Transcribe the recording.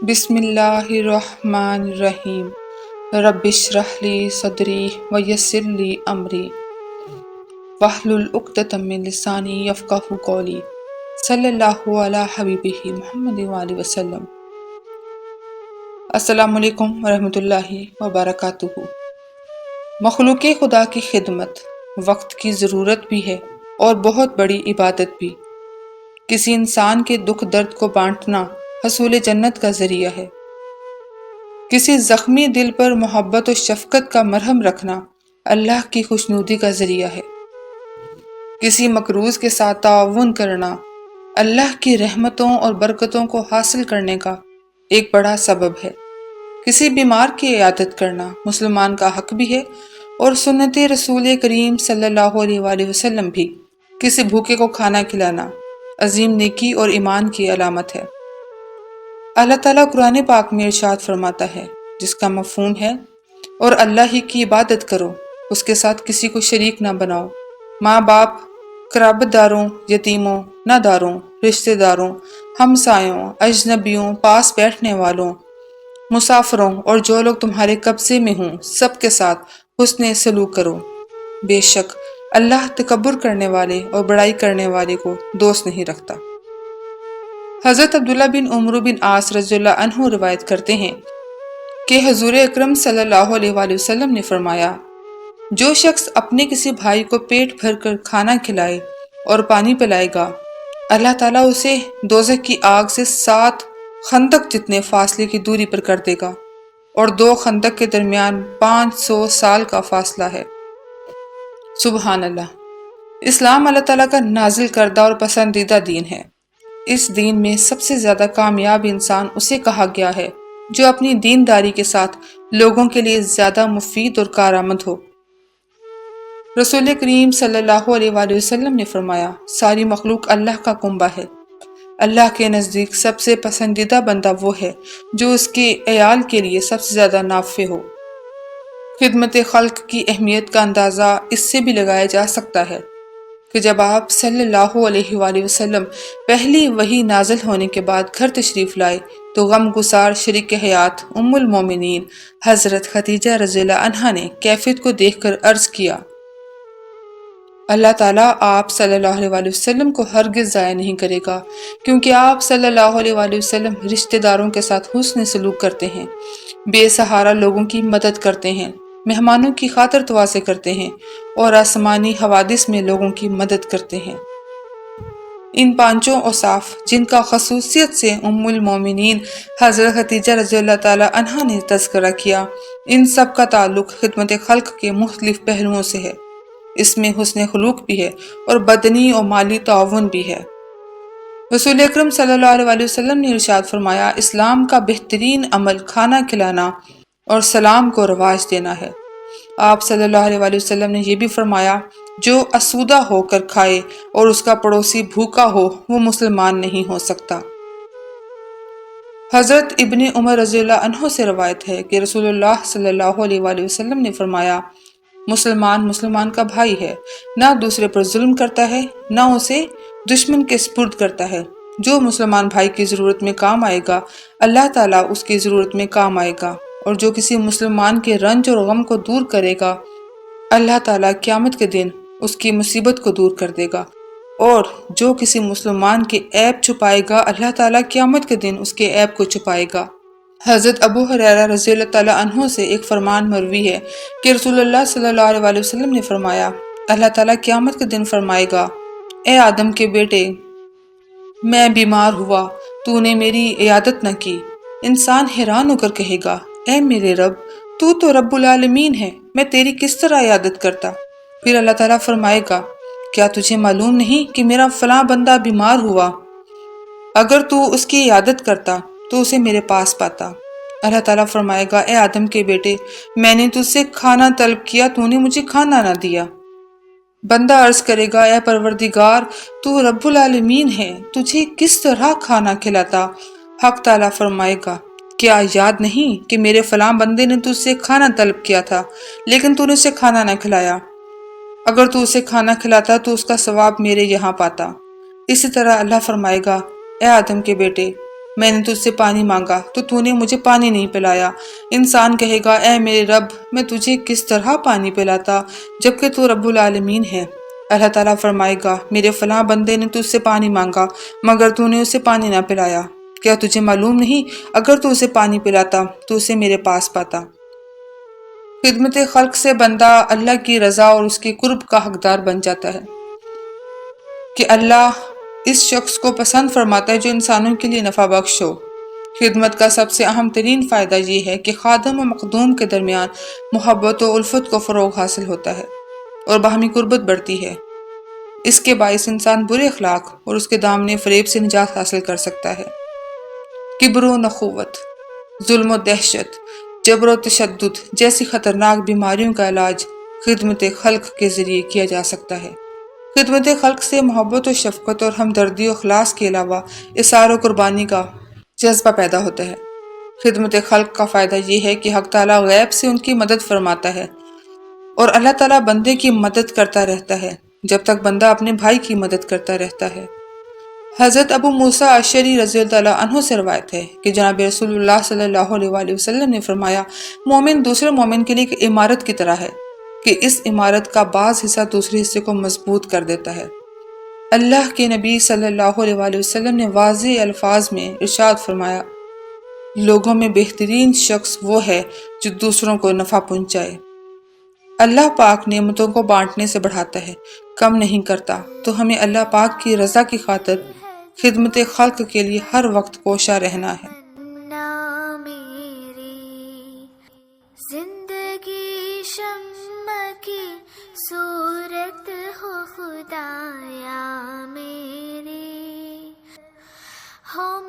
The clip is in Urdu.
بسم اللہ الرحمن الرحیم رب اشرح لی صدری ویسر لی امری واحلل عقدۃ من لسانی یفقہوا قولی صلی اللہ علی حبیبہ محمد وآلہ وسلم۔ السلام علیکم ورحمۃ اللہ وبرکاتہ۔ مخلوق خدا کی خدمت وقت کی ضرورت بھی ہے اور بہت بڑی عبادت بھی۔ کسی انسان کے دکھ درد کو بانٹنا حصول جنت کا ذریعہ ہے۔ کسی زخمی دل پر محبت و شفقت کا مرہم رکھنا اللہ کی خوشنودی کا ذریعہ ہے۔ کسی مقروض کے ساتھ تعاون کرنا اللہ کی رحمتوں اور برکتوں کو حاصل کرنے کا ایک بڑا سبب ہے۔ کسی بیمار کی عیادت کرنا مسلمان کا حق بھی ہے اور سنت رسول کریم صلی اللہ علیہ وآلہ وسلم بھی۔ کسی بھوکے کو کھانا کھلانا عظیم نیکی اور ایمان کی علامت ہے۔ اللہ تعالیٰ قرآن پاک میں ارشاد فرماتا ہے، جس کا مفہوم ہے اور اللہ ہی کی عبادت کرو، اس کے ساتھ کسی کو شریک نہ بناؤ۔ ماں باپ، قرابت داروں، یتیموں، ناداروں، رشتہ داروں، ہمسایوں، اجنبیوں، پاس بیٹھنے والوں، مسافروں اور جو لوگ تمہارے قبضے میں ہوں سب کے ساتھ حسن سلوک کرو۔ بے شک اللہ تکبر کرنے والے اور بڑائی کرنے والے کو دوست نہیں رکھتا۔ حضرت عبداللہ بن عمرو بن عاص رضی اللہ عنہ روایت کرتے ہیں کہ حضور اکرم صلی اللہ علیہ وآلہ وسلم نے فرمایا، جو شخص اپنے کسی بھائی کو پیٹ بھر کر کھانا کھلائے اور پانی پلائے گا، اللہ تعالیٰ اسے دوزخ کی آگ سے 7 خندق جتنے فاصلے کی دوری پر کر دے گا، اور 2 خندق کے درمیان 500 سال کا فاصلہ ہے۔ سبحان اللہ۔ اسلام اللہ تعالیٰ کا نازل کردہ اور پسندیدہ دین ہے۔ اس دین میں سب سے زیادہ کامیاب انسان اسے کہا گیا ہے جو اپنی دینداری کے ساتھ لوگوں کے لیے زیادہ مفید اور کارآمد ہو۔ رسول کریم صلی اللہ علیہ وآلہ وسلم نے فرمایا، ساری مخلوق اللہ کا کنبہ ہے۔ اللہ کے نزدیک سب سے پسندیدہ بندہ وہ ہے جو اس کے عیال کے لیے سب سے زیادہ نافع ہو۔ خدمت خلق کی اہمیت کا اندازہ اس سے بھی لگایا جا سکتا ہے کہ جب آپ صلی اللہ علیہ وآلہ وسلم پہلی وحی نازل ہونے کے بعد گھر تشریف لائے تو غم گسار شریک حیات ام المومنین حضرت خدیجہ رضی اللہ عنہا نے کیفیت کو دیکھ کر عرض کیا، اللہ تعالیٰ آپ صلی اللہ علیہ وآلہ وسلم کو ہرگز ضائع نہیں کرے گا، کیونکہ آپ صلی اللہ علیہ وآلہ وسلم رشتہ داروں کے ساتھ حسن سلوک کرتے ہیں، بے سہارا لوگوں کی مدد کرتے ہیں، مہمانوں کی خاطر تواضع کرتے ہیں اور آسمانی حوادث میں لوگوں کی مدد کرتے ہیں۔ ان 5 اوصاف جن کا خصوصیت سے ام المومنین حضرت خدیجہ رضی اللہ تعالی عنہا نے تذکرہ کیا، ان سب کا تعلق خدمت خلق کے مختلف پہلوؤں سے ہے۔ اس میں حسن خلوق بھی ہے اور بدنی اور مالی تعاون بھی ہے۔ رسول اکرم صلی اللہ علیہ وآلہ وسلم نے ارشاد فرمایا، اسلام کا بہترین عمل کھانا کھلانا اور سلام کو رواج دینا ہے۔ آپ صلی اللہ علیہ وآلہ وسلم نے یہ بھی فرمایا، جو آسودہ ہو کر کھائے اور اس کا پڑوسی بھوکا ہو وہ مسلمان نہیں ہو سکتا۔ حضرت ابن عمر رضی اللہ عنہ سے روایت ہے کہ رسول اللہ صلی اللہ علیہ وآلہ وسلم نے فرمایا، مسلمان کا بھائی ہے، نہ دوسرے پر ظلم کرتا ہے نہ اسے دشمن کے سپرد کرتا ہے۔ جو مسلمان بھائی کی ضرورت میں کام آئے گا اللہ تعالیٰ اس کی ضرورت میں کام آئے گا، اور جو کسی مسلمان کے رنج اور غم کو دور کرے گا اللہ تعالیٰ قیامت کے دن اس کی مصیبت کو دور کر دے گا، اور جو کسی مسلمان کے عیب چھپائے گا اللہ تعالیٰ قیامت کے دن اس کے عیب کو چھپائے گا۔ حضرت ابو ہریرہ رضی اللہ تعالیٰ عنہ سے ایک فرمان مروی ہے کہ رسول اللہ صلی اللہ علیہ وآلہ وسلم نے فرمایا، اللہ تعالیٰ قیامت کے دن فرمائے گا، اے آدم کے بیٹے، میں بیمار ہوا، تو نے میری عیادت نہ کی۔ انسان حیران ہو کر کہے گا، اے میرے رب، تو رب العالمین ہے، میں تیری کس طرح عیادت کرتا؟ پھر اللہ تعالیٰ فرمائے گا، کیا تجھے معلوم نہیں کہ میرا فلاں بندہ بیمار ہوا؟ اگر تو اس کی عیادت کرتا تو اسے میرے پاس پاتا۔ اللہ تعالیٰ فرمائے گا، اے آدم کے بیٹے، میں نے تجھ سے کھانا طلب کیا، تو نے مجھے کھانا نہ دیا۔ بندہ عرض کرے گا، اے پروردگار، تو رب العالمین ہے، تجھے کس طرح کھانا کھلاتا؟ حق تعالیٰ فرمائے گا، کیا یاد نہیں کہ میرے فلاں بندے نے تجھ سے کھانا طلب کیا تھا لیکن تو نے اسے کھانا نہ کھلایا؟ اگر تو اسے کھانا کھلاتا تو اس کا ثواب میرے یہاں پاتا۔ اسی طرح اللہ فرمائے گا، اے آدم کے بیٹے، میں نے تجھ سے پانی مانگا تو نے مجھے پانی نہیں پلایا۔ انسان کہے گا اے میرے رب، میں تجھے کس طرح پانی پلاتا جبکہ تو رب العالمین ہے۔ اللہ تعالیٰ فرمائے گا میرے فلاں بندے نے تجھ سے پانی مانگا مگر تو نے اسے پانی نہ پلایا۔ کیا تجھے معلوم نہیں اگر تو اسے پانی پلاتا تو اسے میرے پاس پاتا۔ خدمت خلق سے بندہ اللہ کی رضا اور اس کے قرب کا حقدار بن جاتا ہے کہ اللہ اس شخص کو پسند فرماتا ہے جو انسانوں کے لیے نفع بخش ہو۔ خدمت کا سب سے اہم ترین فائدہ یہ ہے کہ خادم و مخدوم کے درمیان محبت و الفت کو فروغ حاصل ہوتا ہے اور باہمی قربت بڑھتی ہے۔ اس کے باعث انسان برے اخلاق اور اس کے دامن فریب سے نجات حاصل کر سکتا ہے۔ کبر و نخوت، ظلم و دہشت، جبر و تشدد جیسی خطرناک بیماریوں کا علاج خدمت خلق کے ذریعے کیا جا سکتا ہے۔ خدمت خلق سے محبت و شفقت اور ہمدردی و اخلاص کے علاوہ اثار و قربانی کا جذبہ پیدا ہوتا ہے۔ خدمت خلق کا فائدہ یہ ہے کہ حق تعالیٰ غیب سے ان کی مدد فرماتا ہے اور اللہ تعالیٰ بندے کی مدد کرتا رہتا ہے جب تک بندہ اپنے بھائی کی مدد کرتا رہتا ہے۔ حضرت ابو موسیٰ اشعری رضی اللہ عنہ سے روایت ہے کہ جناب رسول اللہ صلی اللہ علیہ وآلہ وسلم نے فرمایا مومن دوسرے مومن کے لیے ایک عمارت کی طرح ہے کہ اس عمارت کا بعض حصہ دوسرے حصے کو مضبوط کر دیتا ہے۔ اللہ کے نبی صلی اللہ علیہ وآلہ وسلم نے واضح الفاظ میں ارشاد فرمایا لوگوں میں بہترین شخص وہ ہے جو دوسروں کو نفع پہنچائے۔ اللہ پاک نعمتوں کو بانٹنے سے بڑھاتا ہے، کم نہیں کرتا، تو ہمیں اللہ پاک کی رضا کی خاطر خدمت خلق کے لیے ہر وقت کوشاں رہنا ہے۔ زندگی شمع کی صورت ہو خدایا میری، ہو